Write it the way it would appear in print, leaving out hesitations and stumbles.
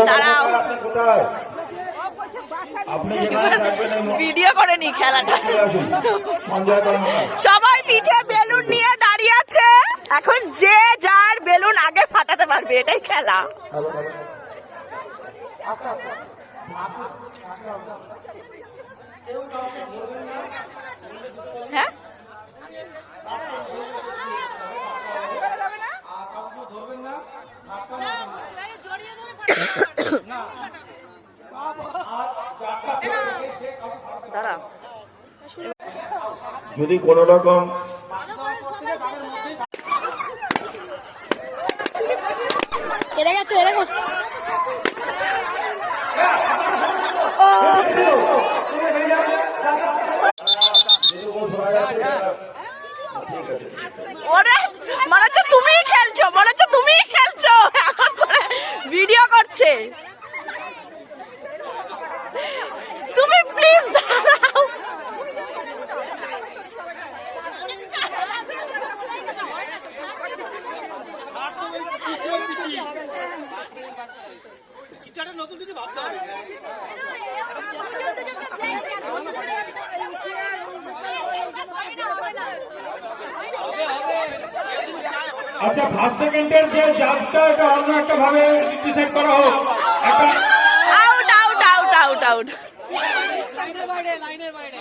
দাঁড়াও, ভিডিও করে নি খেলাটা। সবাই পিঠে বেলুন নিয়ে দাঁড়িয়ে আছে, এখন যে যার বেলুন আগে ফাটাতে পারবে, এটাই খেলা। হ্যাঁ, দাঁড়া, যদি কোন রকম এড়ে গেছে, এড়ে গেছে। ওরে মনে হচ্ছে তুমিই খেলছো, মনে হচ্ছে তুমিই খেলছো, এখন করে ভিডিও করছে। তুমি প্লিজ দাঁড়াও। আচ্ছা, 5 সেকেন্ডের যে জাজটা, এটা অন্য একটা ভাবে ডিসাইড করা হোক। Out out out out out. লাইনের বাইরে